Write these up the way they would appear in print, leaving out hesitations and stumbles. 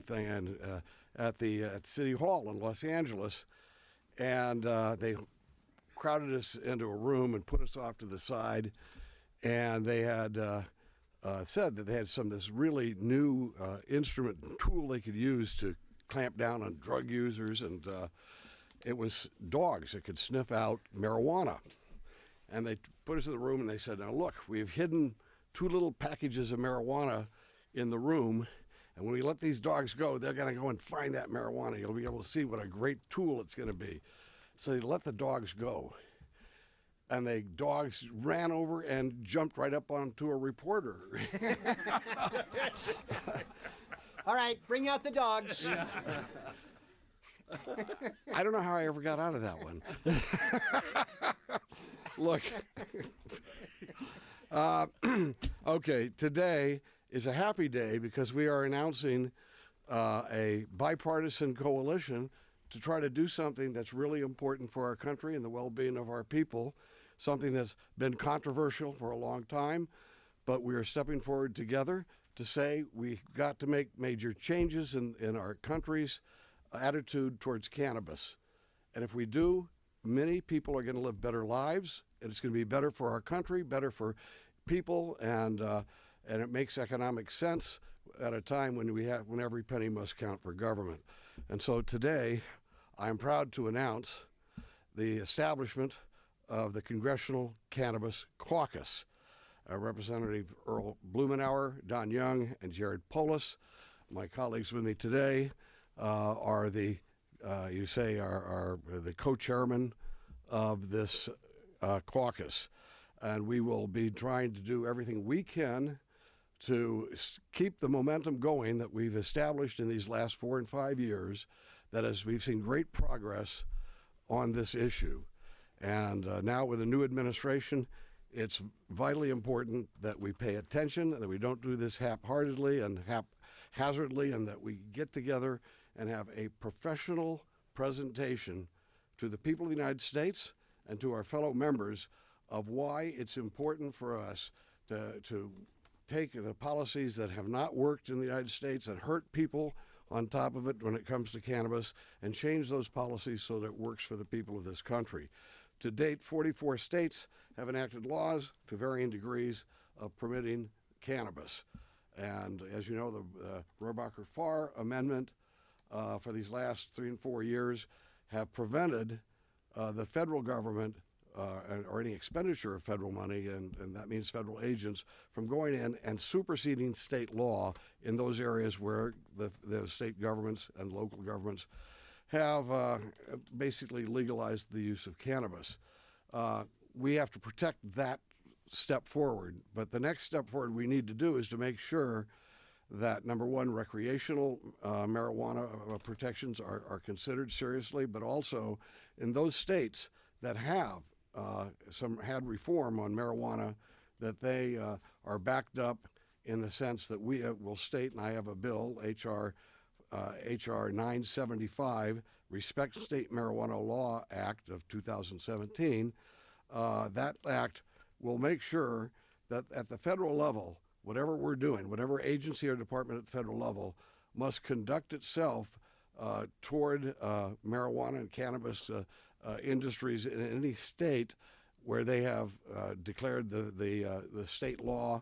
thing at City Hall in Los Angeles, and they crowded us into a room and put us off to the side, and they had said that they had this really new instrument and tool they could use to clamp down on drug users, and it was dogs that could sniff out marijuana. And they put us in the room and they said, now look, we've hidden 2 little packages of marijuana in the room, and when we let these dogs go, they're going to go and find that marijuana. You'll be able to see what a great tool it's going to be. So they let the dogs go. And the dogs ran over and jumped right up onto a reporter. All right, bring out the dogs. I don't know how I ever got out of that one. Look, okay, today is a happy day because we are announcing a bipartisan coalition to try to do something that's really important for our country and the well-being of our people, something that's been controversial for a long time, but we are stepping forward together to say we got to make major changes in our country's attitude towards cannabis. And if we do, many people are going to live better lives, and it's going to be better for our country, better for people, and it makes economic sense at a time when every penny must count for government. And so today, I'm proud to announce the establishment of the Congressional Cannabis Caucus. Representative Earl Blumenauer, Don Young, and Jared Polis, my colleagues with me today, are the co-chairman of this caucus. And we will be trying to do everything we can to keep the momentum going that we've established in these last 4 and 5 years, that as we've seen great progress on this issue. And now with a new administration, it's vitally important that we pay attention, that we don't do this half-heartedly and haphazardly, and that we get together and have a professional presentation to the people of the United States and to our fellow members of why it's important for us to take the policies that have not worked in the United States and hurt people on top of it when it comes to cannabis and change those policies so that it works for the people of this country. To date, 44 states have enacted laws to varying degrees of permitting cannabis. And as you know, the Rohrabacher-Farr Amendment for these last 3 and 4 years have prevented the federal government or any expenditure of federal money, and that means federal agents, from going in and superseding state law in those areas where the state governments and local governments have basically legalized the use of cannabis. We have to protect that step forward, but the next step forward we need to do is to make sure that, number one, recreational marijuana protections are considered seriously, but also in those states that have had reform on marijuana, that they are backed up in the sense that we will state, and I have a bill, H.R. 975, Respect State Marijuana Law Act of 2017. That act will make sure that at the federal level, whatever we're doing, whatever agency or department at the federal level, must conduct itself toward marijuana and cannabis industries in any state where they have declared the state law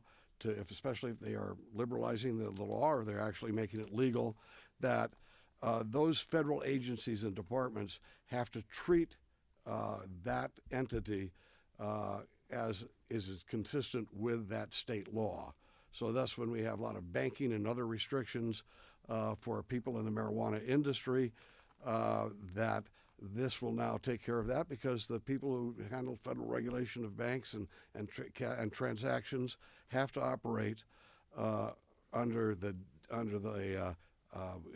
especially if they are liberalizing the law or they're actually making it legal, that those federal agencies and departments have to treat that entity as is consistent with that state law. So thus, when we have a lot of banking and other restrictions for people in the marijuana industry, that this will now take care of that, because the people who handle federal regulation of banks and transactions have to operate under the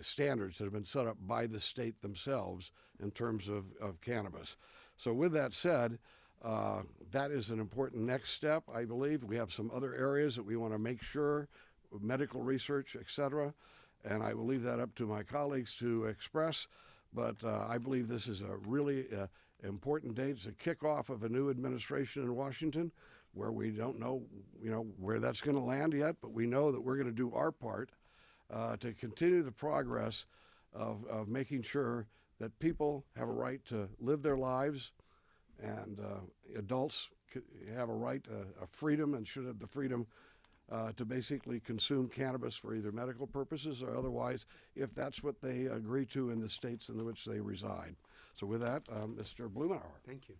standards that have been set up by the state themselves in terms of cannabis. So with that said, that is an important next step, I believe. We have some other areas that we want to make sure, medical research, et cetera, and I will leave that up to my colleagues to express. But I believe this is a really important date. It's a kickoff of a new administration in Washington, where we don't know, where that's going to land yet, but we know that we're going to do our part to continue the progress of making sure that people have a right to live their lives, and adults have a right, a freedom, and should have the freedom to basically consume cannabis for either medical purposes or otherwise, if that's what they agree to in the states in which they reside. So with that, Mr. Blumenauer. Thank you.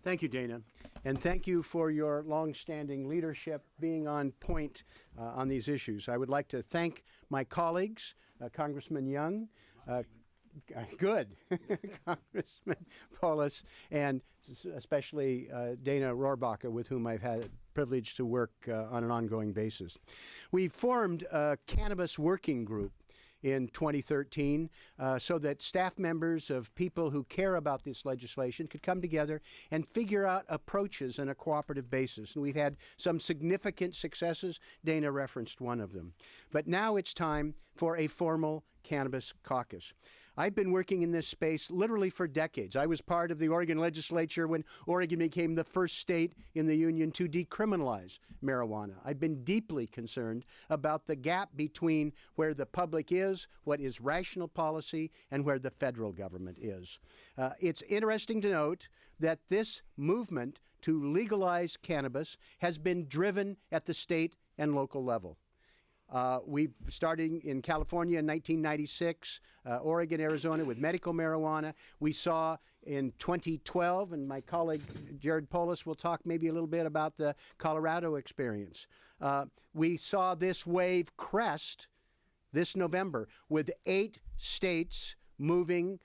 Thank you, Dana. And thank you for your long-standing leadership, being on point on these issues. I would like to thank my colleagues, Congressman Young, good, Congressman Polis, and especially Dana Rohrabacher, with whom I've had the privilege to work on an ongoing basis. We formed a cannabis working group in 2013 so that staff members of people who care about this legislation could come together and figure out approaches on a cooperative basis. And we've had some significant successes. Dana referenced one of them. But now it's time for a formal cannabis caucus. I've been working in this space literally for decades. I was part of the Oregon legislature when Oregon became the first state in the union to decriminalize marijuana. I've been deeply concerned about the gap between where the public is, what is rational policy, and where the federal government is. It's interesting to note that this movement to legalize cannabis has been driven at the state and local level. We've starting in California in 1996, Oregon, Arizona with medical marijuana. We saw in 2012, and my colleague Jared Polis will talk maybe a little bit about the Colorado experience. We saw this wave crest this November with 8 states moving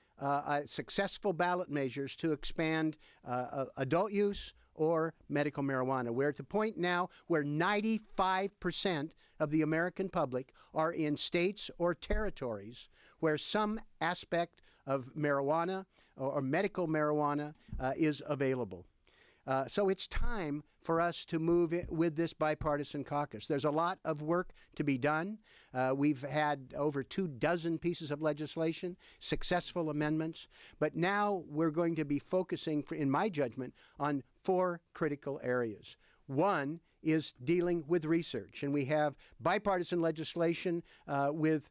successful ballot measures to expand adult use or medical marijuana. We're at the point now where 95% of the American public are in states or territories where some aspect of marijuana or medical marijuana is available. So it's time for us to move with this bipartisan caucus. There's a lot of work to be done. We've had over 24 pieces of legislation, successful amendments, but now we're going to be focusing, in my judgment, on 4 critical areas. One is dealing with research, and we have bipartisan legislation with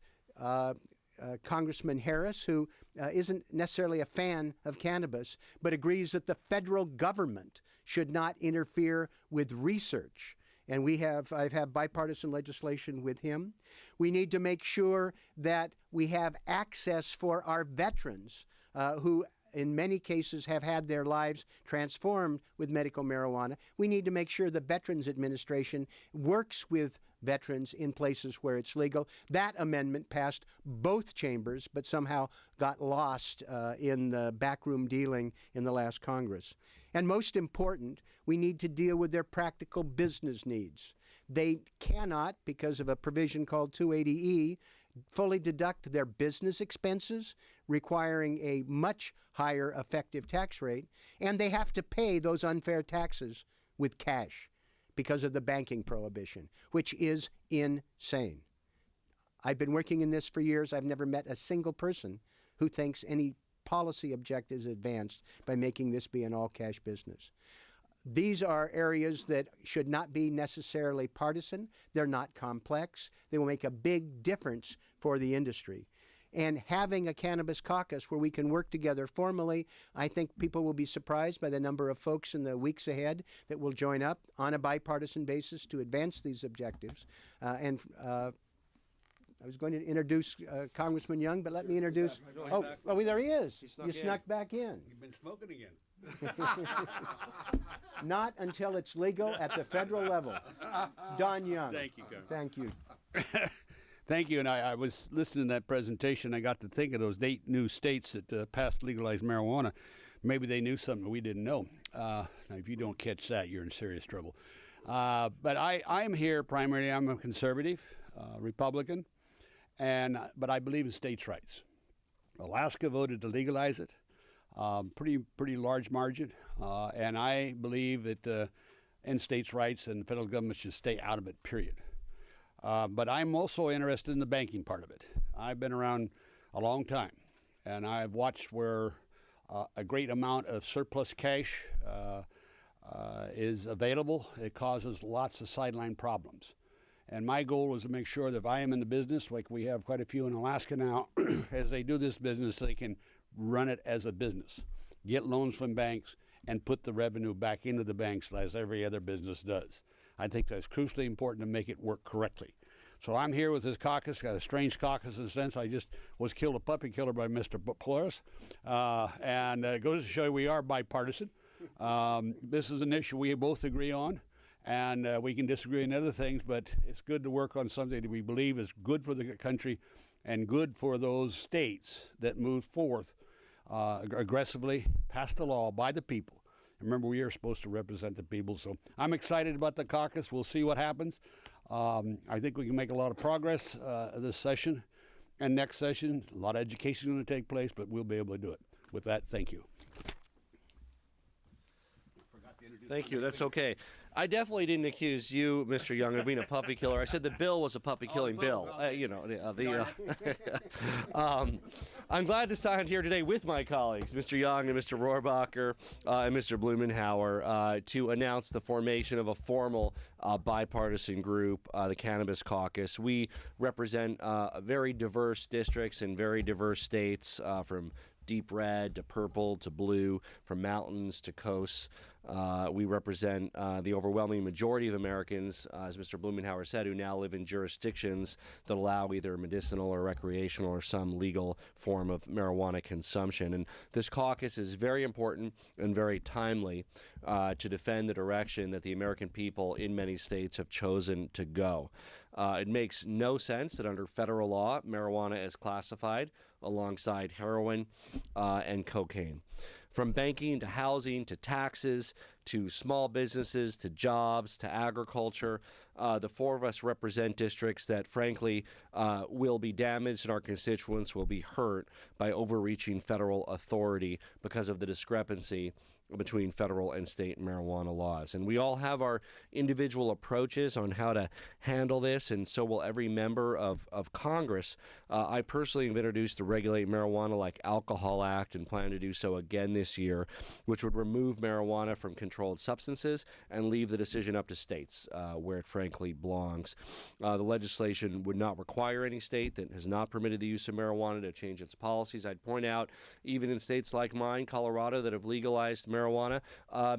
Congressman Harris, who isn't necessarily a fan of cannabis, but agrees that the federal government should not interfere with research. And I've had bipartisan legislation with him. We need to make sure that we have access for our veterans who in many cases have had their lives transformed with medical marijuana. We need to make sure the Veterans Administration works with veterans in places where it's legal. That amendment passed both chambers, but somehow got lost in the backroom dealing in the last Congress. And most important, we need to deal with their practical business needs. They cannot, because of a provision called 280E, fully deduct their business expenses, requiring a much higher effective tax rate, and they have to pay those unfair taxes with cash because of the banking prohibition, which is insane. I've been working in this for years. I've never met a single person who thinks any policy objectives advanced by making this be an all-cash business. These are areas that should not be necessarily partisan. They're not complex. They will make a big difference for the industry. And having a cannabis caucus where we can work together formally, I think people will be surprised by the number of folks in the weeks ahead that will join up on a bipartisan basis to advance these objectives. I was going to introduce Congressman Young, but let me introduce... Oh, there he is. You snuck back in. You've been smoking again. Not until it's legal at the federal level. Don Young. Thank you, Governor. Thank you. Thank you. And I was listening to that presentation. I got to think of those 8 new states that passed legalized marijuana. Maybe they knew something we didn't know. Now, if you don't catch that, you're in serious trouble. But I'm here primarily. I'm a conservative, Republican, but I believe in states' rights. Alaska voted to legalize it. Pretty large margin, and I believe that in states' rights and the federal government should stay out of it, period. But I'm also interested in the banking part of it. I've been around a long time, and I've watched where a great amount of surplus cash is available. It causes lots of sideline problems. And my goal is to make sure that if I am in the business, like we have quite a few in Alaska now, as they do this business, they can run it as a business, get loans from banks, and put the revenue back into the banks as every other business does. I think that's crucially important to make it work correctly. So I'm here with this caucus, got a strange caucus in a sense. I just was killed a puppy killer by Mr. Flores. And it goes to show you we are bipartisan. This is an issue we both agree on. And we can disagree on other things, but it's good to work on something that we believe is good for the country and good for those states that move forth aggressively, pass the law by the people. Remember, we are supposed to represent the people. So I'm excited about the caucus. We'll see what happens. I think we can make a lot of progress this session and next session. A lot of education is going to take place, but we'll be able to do it. With that, thank you. Thank you. That's okay. I definitely didn't accuse you, Mr. Young, of being a puppy killer. I said the bill was a puppy-killing bill. I'm glad to sign here today with my colleagues, Mr. Young and Mr. Rohrbacher and Mr. Blumenauer, to announce the formation of a formal bipartisan group, the Cannabis Caucus. We represent very diverse districts in very diverse states, from deep red to purple to blue, from mountains to coasts. We represent the overwhelming majority of Americans, as Mr. Blumenauer said, who now live in jurisdictions that allow either medicinal or recreational or some legal form of marijuana consumption. And this caucus is very important and very timely to defend the direction that the American people in many states have chosen to go. It makes no sense that under federal law, marijuana is classified alongside heroin and cocaine. From banking to housing to taxes to small businesses to jobs to agriculture, the four of us represent districts that, frankly, will be damaged and our constituents will be hurt by overreaching federal authority because of the discrepancy between federal and state marijuana laws. And we all have our individual approaches on how to handle this, and so will every member of Congress. I personally have introduced the Regulate Marijuana Like Alcohol Act and plan to do so again this year, which would remove marijuana from controlled substances and leave the decision up to states, where it frankly belongs. The legislation would not require any state that has not permitted the use of marijuana to change its policies. I'd point out, even in states like mine, Colorado, that have legalized marijuana,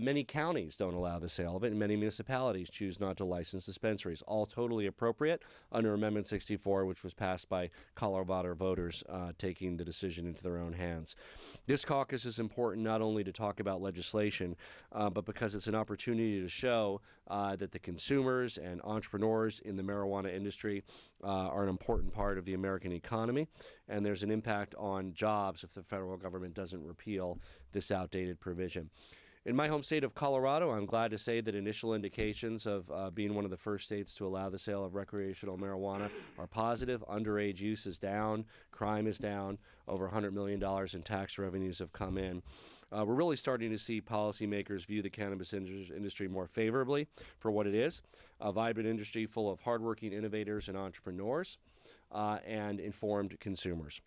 many counties don't allow the sale of it, and many municipalities choose not to license dispensaries. All totally appropriate under Amendment 64, which was passed by Colorado voters, taking the decision into their own hands. This caucus is important not only to talk about legislation, but because it's an opportunity to show that the consumers and entrepreneurs in the marijuana industry are an important part of the American economy, and there's an impact on jobs if the federal government doesn't repeal this outdated provision. In my home state of Colorado, I'm glad to say that initial indications of being one of the first states to allow the sale of recreational marijuana are positive. Underage use is down, crime is down, over $100 million in tax revenues have come in. We're really starting to see policymakers view the cannabis industry more favorably for what it is, a vibrant industry full of hardworking innovators and entrepreneurs and informed consumers.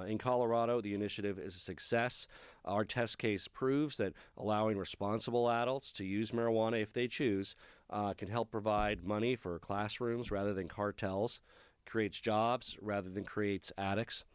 In Colorado, the initiative is a success. Our test case proves that allowing responsible adults to use marijuana if they choose can help provide money for classrooms rather than cartels, creates jobs rather than creates addicts,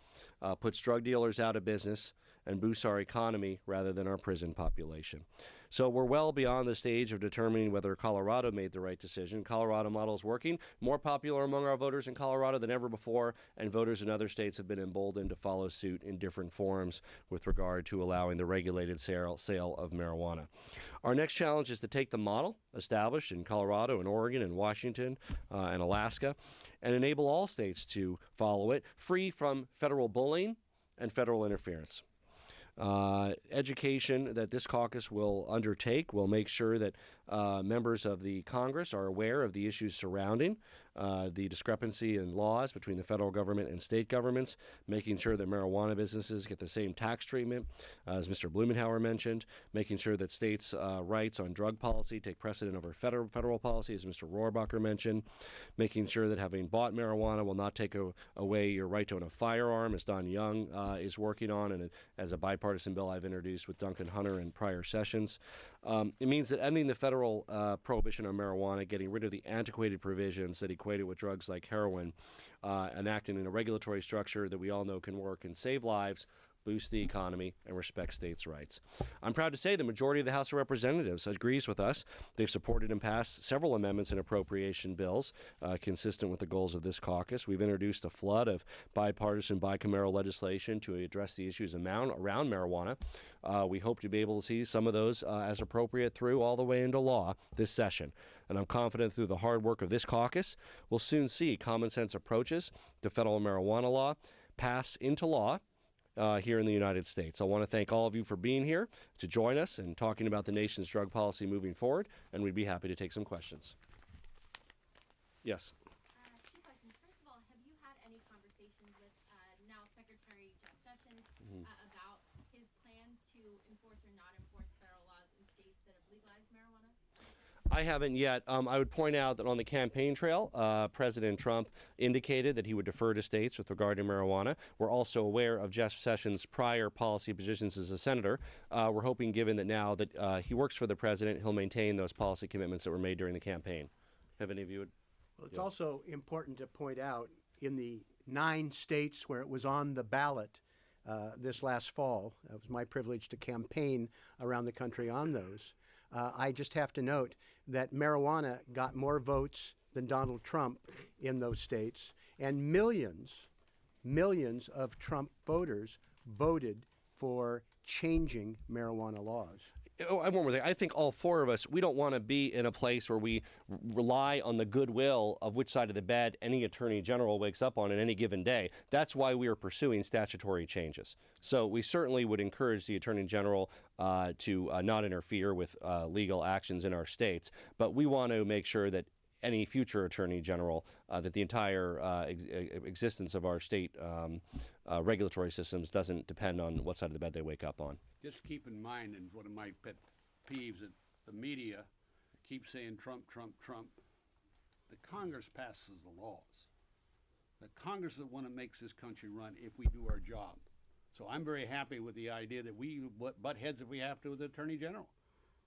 puts drug dealers out of business, and boosts our economy rather than our prison population. So we're well beyond the stage of determining whether Colorado made the right decision. Colorado model is working, more popular among our voters in Colorado than ever before, and voters in other states have been emboldened to follow suit in different forms with regard to allowing the regulated sale of marijuana. Our next challenge is to take the model established in Colorado and Oregon and Washington and Alaska and enable all states to follow it, free from federal bullying and federal interference. Education that this caucus will undertake will make sure that members of the Congress are aware of the issues surrounding the discrepancy in laws between the federal government and state governments, making sure that marijuana businesses get the same tax treatment, as Mr. Blumenauer mentioned, making sure that states' rights on drug policy take precedent over federal policy, as Mr. Rohrbacher mentioned, making sure that having bought marijuana will not take away your right to own a firearm, as Don Young is working on, and as a bipartisan bill I've introduced with Duncan Hunter in prior sessions. It means that ending the federal federal prohibition on marijuana, getting rid of the antiquated provisions that equate it with drugs like heroin, enacting in a regulatory structure that we all know can work and save lives, boost the economy, and respect states' rights. I'm proud to say the majority of the House of Representatives agrees with us. They've supported and passed several amendments and appropriation bills consistent with the goals of this caucus. We've introduced a flood of bipartisan, bicameral legislation to address the issues around marijuana. We hope to be able to see some of those as appropriate through all the way into law this session. And I'm confident through the hard work of this caucus, we'll soon see common sense approaches to federal marijuana law pass into law here in the United States. I want to thank all of you for being here to join us and talking about the nation's drug policy moving forward, and we'd be happy to take some questions. Yes. Two questions. First of all, have you had any conversations with now Secretary Jeff Sessions about his plans to enforce or not enforce federal laws in states that have legalized marijuana? I haven't yet. I would point out that on the campaign trail, President Trump indicated that he would defer to states with regard to marijuana. We're also aware of Jeff Sessions' prior policy positions as a senator. We're hoping, given that now that he works for the president, he'll maintain those policy commitments that were made during the campaign. Have any of you? Well, it's also important to point out in the 9 states where it was on the ballot this last fall, it was my privilege to campaign around the country on those. I just have to note that marijuana got more votes than Donald Trump in those states, and millions of Trump voters voted for changing marijuana laws. Oh, one more thing. I think all 4 of us, we don't want to be in a place where we rely on the goodwill of which side of the bed any attorney general wakes up on any given day. That's why we are pursuing statutory changes. So we certainly would encourage the attorney general to not interfere with legal actions in our states. But we want to make sure that any future attorney general, that the entire existence of our state regulatory systems doesn't depend on what side of the bed they wake up on. Just keep in mind, and one of my pet peeves, that the media keeps saying Trump, Trump, Trump. The Congress passes the laws. The Congress is the one that makes this country run if we do our job. So I'm very happy with the idea that we butt heads if we have to with the Attorney General.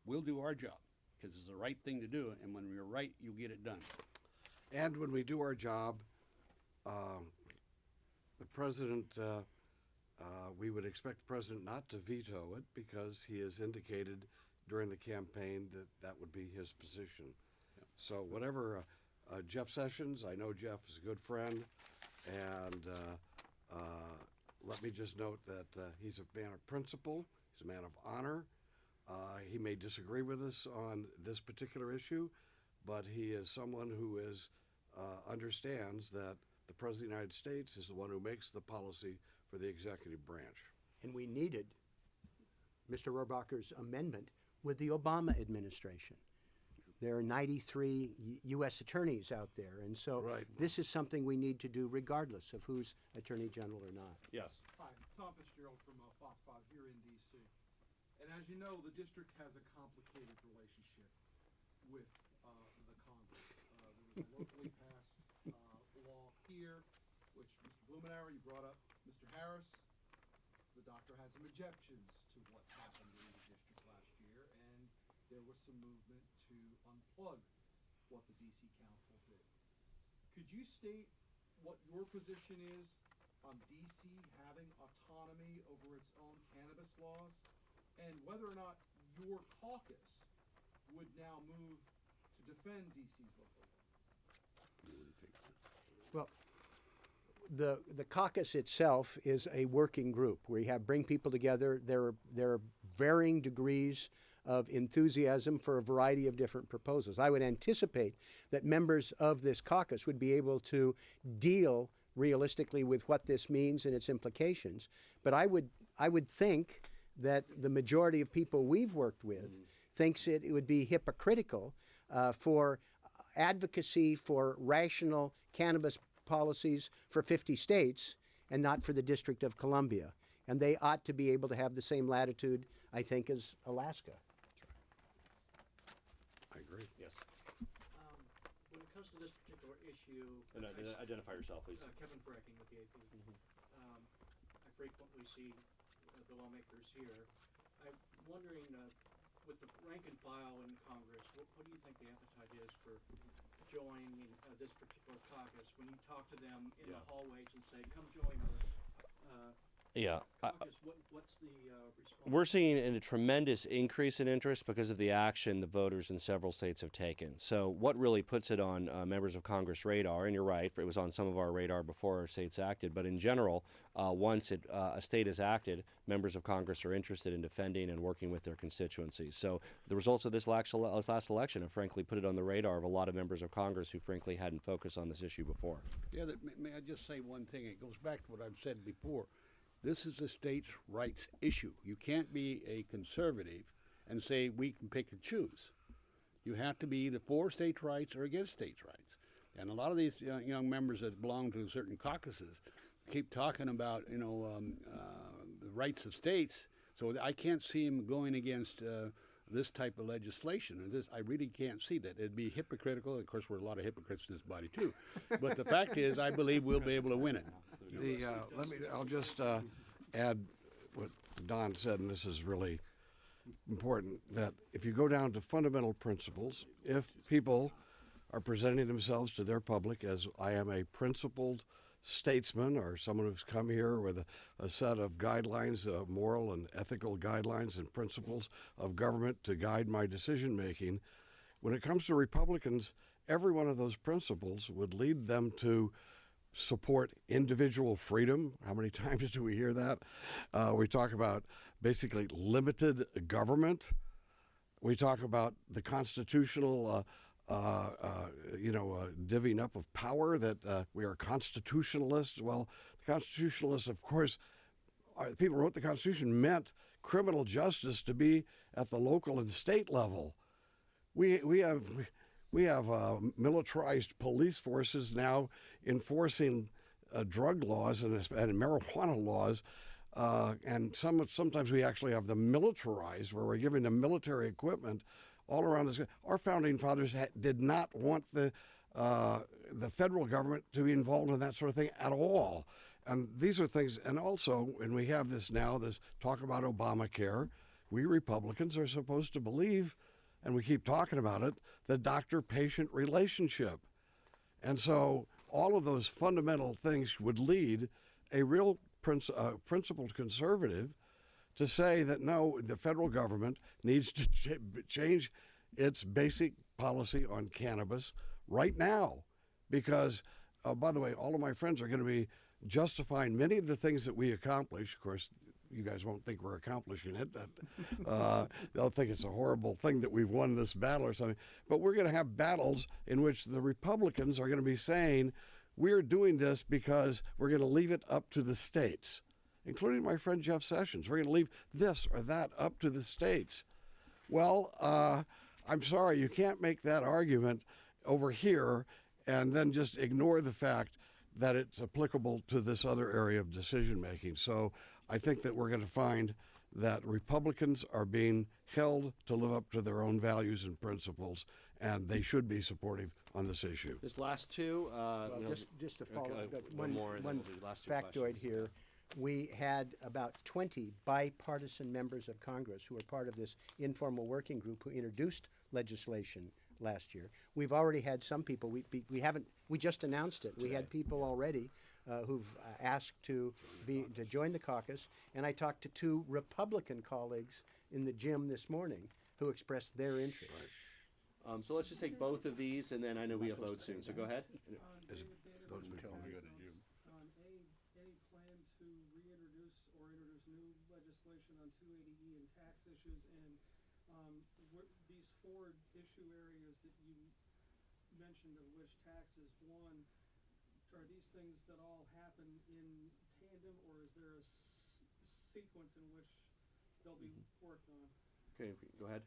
We'll do our job because it's the right thing to do, and when you're right, you get it done. And when we do our job, the president, we would expect the president not to veto it because he has indicated during the campaign that that would be his position. Yep. So whatever Jeff Sessions, I know Jeff is a good friend, and let me just note that he's a man of principle, he's a man of honor. He may disagree with us on this particular issue, but he is someone who understands that the President of the United States is the one who makes the policy for the executive branch. And we needed Mr. Rohrabacher's amendment with the Obama administration. There are 93 U.S. attorneys out there, and so this is something we need to do regardless of who's Attorney General or not. Yes. Hi, Tom Fitzgerald from Fox 5 here in D.C. And as you know, the district has a complicated relationship with the Congress. There was a locally passed law here, which Mr. Blumenauer, you brought up Mr. Harris. The doctor had some objections to what happened in the district last year, and there was some movement to unplug what the D.C. Council did. Could you state what your position is on D.C. having autonomy over its own cannabis laws, and whether or not your caucus would now move to defend D.C.'s local law? Well, the caucus itself is a working group. We bring people together. There are varying degrees of enthusiasm for a variety of different proposals. I would anticipate that members of this caucus would be able to deal realistically with what this means and its implications. But I would think that the majority of people we've worked with thinks it would be hypocritical for advocacy for rational cannabis policies for 50 states and not for the District of Columbia. And they ought to be able to have the same latitude, I think, as Alaska. I agree. Yes. When it comes to this particular issue, And identify yourself, please. Kevin Frecking with the AP. I frequently see the lawmakers here. I'm wondering, with the rank and file in Congress, what do you think the appetite is for joining this particular caucus? When you talk to them in the hallways and say, "Come join us," Yeah. caucus, what's the response? We're seeing a tremendous increase in interest because of the action the voters in several states have taken. So what really puts it on members of Congress' radar, and you're right, it was on some of our radar before our states acted, but in general, once a state is acted, members of Congress are interested in defending and working with their constituencies. So the results of this last election have frankly put it on the radar of a lot of members of Congress who frankly hadn't focused on this issue before. Yeah, may I just say one thing? It goes back to what I've said before. This is a states' rights issue. You can't be a conservative and say we can pick and choose. You have to be either for states' rights or against states' rights. And a lot of these young members that belong to certain caucuses keep talking about, the rights of states. So I can't see them going against this type of legislation. And I really can't see that. It'd be hypocritical. Of course, we're a lot of hypocrites in this body too. But the fact is, I believe we'll be able to win it. I'll just add what Don said, and this is really important, that if you go down to fundamental principles, if people are presenting themselves to their public as I am a principled statesman or someone who's come here with a set of guidelines, moral and ethical guidelines and principles of government to guide my decision making, when it comes to Republicans, every one of those principles would lead them to support individual freedom. How many times do we hear that? We talk about basically limited government. We talk about the constitutional, divvying up of power, that we are constitutionalists. Well, the constitutionalists, of course, the people who wrote the Constitution meant criminal justice to be at the local and state level. We have militarized police forces now enforcing drug laws and marijuana laws, and sometimes we actually have them militarized, where we're giving them military equipment all around this. Our founding fathers did not want the federal government to be involved in that sort of thing at all. And these are things, and also, when we have this talk about Obamacare, we Republicans are supposed to believe, and we keep talking about it, the doctor-patient relationship. And so all of those fundamental things would lead a real principled conservative to say that no, the federal government needs to change its basic policy on cannabis right now. Because, by the way, all of my friends are going to be justifying many of the things that we accomplish. Of course, you guys won't think we're accomplishing it. They'll think it's a horrible thing that we've won this battle or something. But we're going to have battles in which the Republicans are going to be saying, we're doing this because we're going to leave it up to the states, including my friend Jeff Sessions. We're going to leave this or that up to the states. Well, I'm sorry, you can't make that argument over here and then just ignore the fact that it's applicable to this other area of decision making. So I think that we're going to find that Republicans are being held to live up to their own values and principles, and they should be supportive on this issue. This last two. Just to follow up, one more, and then one we'll do the last two factoid questions. here. We had about 20 bipartisan members of Congress who were part of this informal working group who introduced legislation last year. We've already had some people. We just announced it. We had people already who've asked to join the caucus, and I talked to two Republican colleagues in the gym this morning who expressed their interest. So let's just take both of these, and then I know we have votes soon. So go ahead. Any plan to reintroduce or introduce new legislation on 280E and tax issues, and these four issue areas that you mentioned, of which tax is one, are these things that all happen in tandem, or is there a sequence in which they'll be worked on? Okay, go ahead.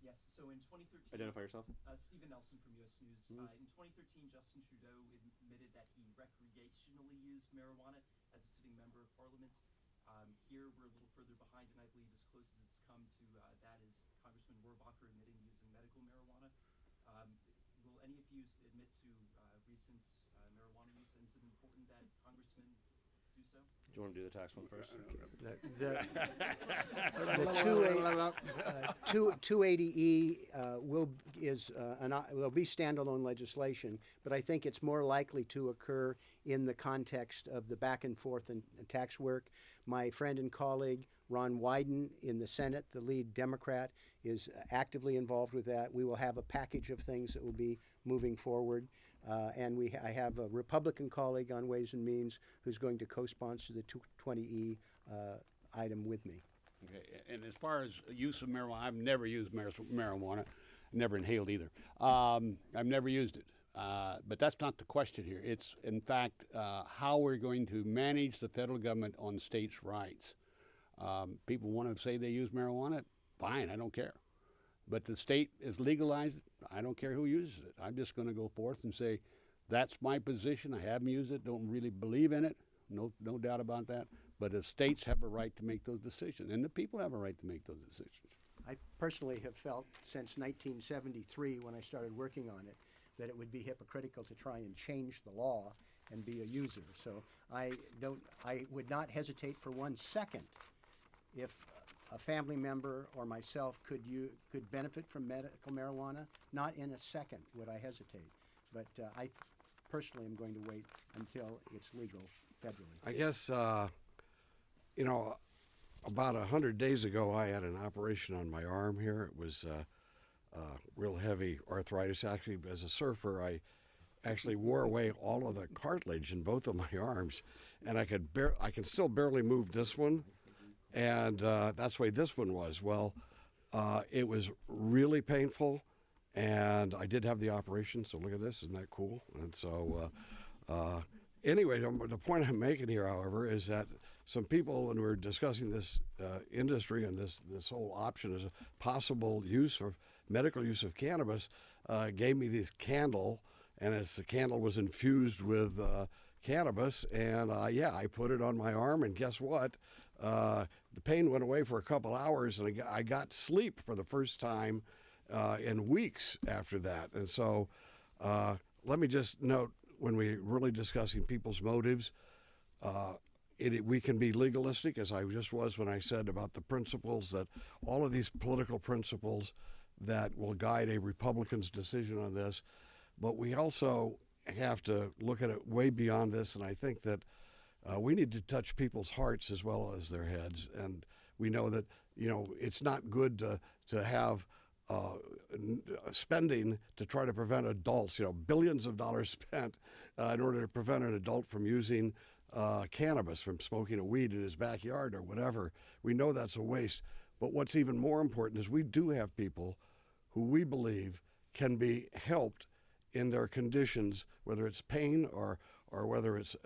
Yes, so in 2013... Identify yourself. Stephen Nelson from U.S. News. In 2013, Justin Trudeau admitted that he recreationally used marijuana as a sitting member of Parliament. Here, we're a little further behind, and I believe as close as it's come to that is Congressman Rohrabacher admitting using medical marijuana. Will any of you admit to recent marijuana use, and is it important that congressmen do so? you want to do the tax one first? The 280E will be standalone legislation, but I think it's more likely to occur in the context of the back and forth and tax work. My friend and colleague Ron Wyden in the Senate, the lead Democrat, is actively involved with that. We will have a package of things that will be moving forward. And I have a Republican colleague on Ways and Means who's going to co-sponsor the 220E item with me. Okay. And as far as use of marijuana, I've never used marijuana, never inhaled either. I've never used it. But that's not the question here. It's, in fact, how we're going to manage the federal government on states' rights. People want to say they use marijuana, fine, I don't care. But the state is legalized. I don't care who uses it. I'm just going to go forth and say, that's my position. I haven't used it. Don't really believe in it. No doubt about that. But the states have a right to make those decisions, and the people have a right to make those decisions. I personally have felt since 1973, when I started working on it, that it would be hypocritical to try and change the law and be a user. So I would not hesitate for 1 second if a family member or myself could benefit from medical marijuana. Not in a second would I hesitate. But I personally am going to wait until it's legal federally. I guess, about 100 days ago, I had an operation on my arm here. It was real heavy arthritis. Actually, as a surfer, I actually wore away all of the cartilage in both of my arms, and I can still barely move this one. And that's the way this one was. Well, it was really painful, and I did have the operation, so look at this. Isn't that cool? And so anyway, the point I'm making here, however, is that some people, when we're discussing this industry and this whole option as a possible medical use of cannabis, gave me this candle, and as the candle was infused with cannabis, and I put it on my arm, and guess what? The pain went away for a couple hours, and I got sleep for the first time in weeks after that. And so let me just note, when we're really discussing people's motives, we can be legalistic, as I just was when I said about the principles, that all of these political principles that will guide a Republican's decision on this, but we also have to look at it way beyond this, and I think that we need to touch people's hearts as well as their heads. And we know that, it's not good to have spending to try to prevent adults, billions of dollars spent in order to prevent an adult from using cannabis, from smoking a weed in his backyard or whatever. We know that's a waste. But what's even more important is we do have people who we believe can be helped in their conditions, whether it's pain or whether it's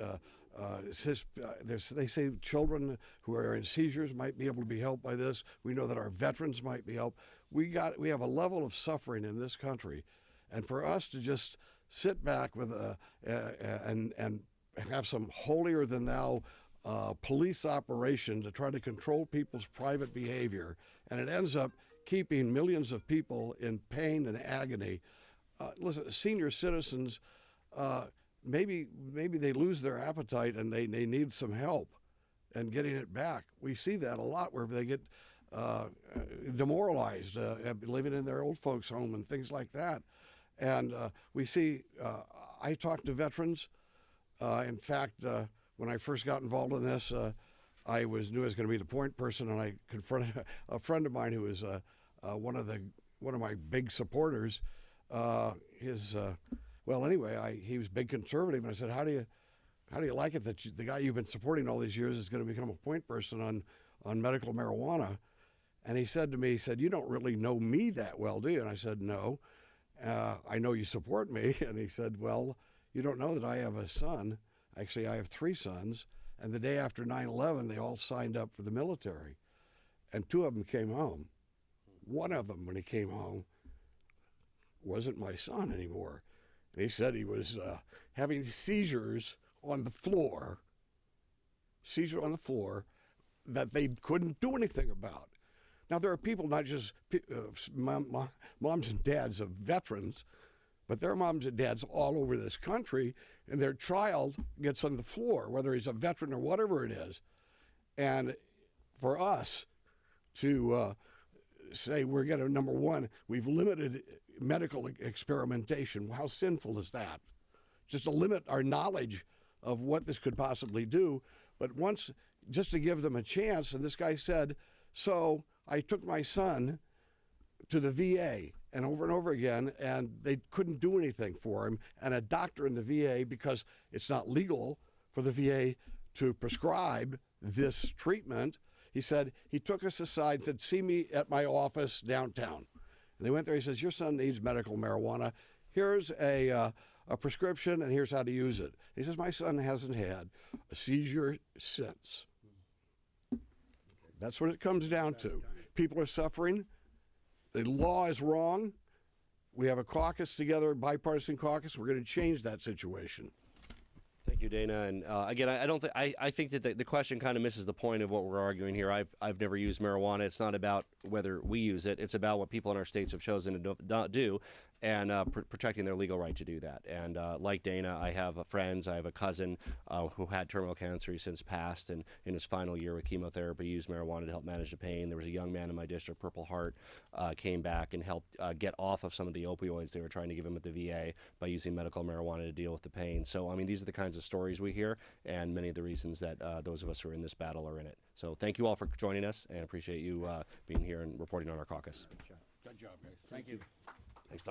they say children who are in seizures might be able to be helped by this. We know that our veterans might be helped. We have a level of suffering in this country, and for us to just sit back with and have some holier than thou police operation to try to control people's private behavior, and it ends up keeping millions of people in pain and agony. Listen, senior citizens, maybe they lose their appetite and they need some help in getting it back. We see that a lot where they get demoralized, living in their old folks' home and things like that. And we see, I talk to veterans. In fact, when I first got involved in this, I knew I was going to be the point person, and I confronted a friend of mine who was one of my big supporters. He was big conservative, and I said, how do you like it that the guy you've been supporting all these years is going to become a point person on medical marijuana? And he said to me, you don't really know me that well, do you? And I said, no, I know you support me. And he said, well, you don't know that I have a son. Actually, I have 3 sons. And the day after 9/11, they all signed up for the military. And 2 of them came home. One of them, when he came home, wasn't my son anymore. And he said he was having seizures on the floor that they couldn't do anything about. Now, there are people, not just moms and dads of veterans, But there are moms and dads all over this country, and their child gets on the floor, whether he's a veteran or whatever it is. And for us to say we're going to, number one, we've limited medical experimentation. How sinful is that? Just to limit our knowledge of what this could possibly do. But once, just to give them a chance, and this guy said, so I took my son to the VA and over again, and they couldn't do anything for him. And a doctor in the VA, because it's not legal for the VA to prescribe this treatment, he said, he took us aside and said, see me at my office downtown. And they went there, he says, your son needs medical marijuana. Here's a prescription, and here's how to use it. He says, my son hasn't had a seizure since. That's what it comes down to. People are suffering. The law is wrong. We have a caucus together, bipartisan caucus. We're going to change that situation. Thank you, Dana. And again, I think that the question kind of misses the point of what we're arguing here. I've never used marijuana. It's not about whether we use it. It's about what people in our states have chosen to not do, and protecting their legal right to do that. And like Dana, I have friends. I have a cousin who had terminal cancer. He's since passed, and in his final year with chemotherapy, used marijuana to help manage the pain. There was a young man in my district, Purple Heart, came back and helped get off of some of the opioids they were trying to give him at the VA by using medical marijuana to deal with the pain. So, I mean, these are the kinds of stories we hear, and many of the reasons that those of us who are in this battle are in it. So thank you all for joining us, and appreciate you being here and reporting on our caucus. Good job, guys. Thank you. Thanks, Tom.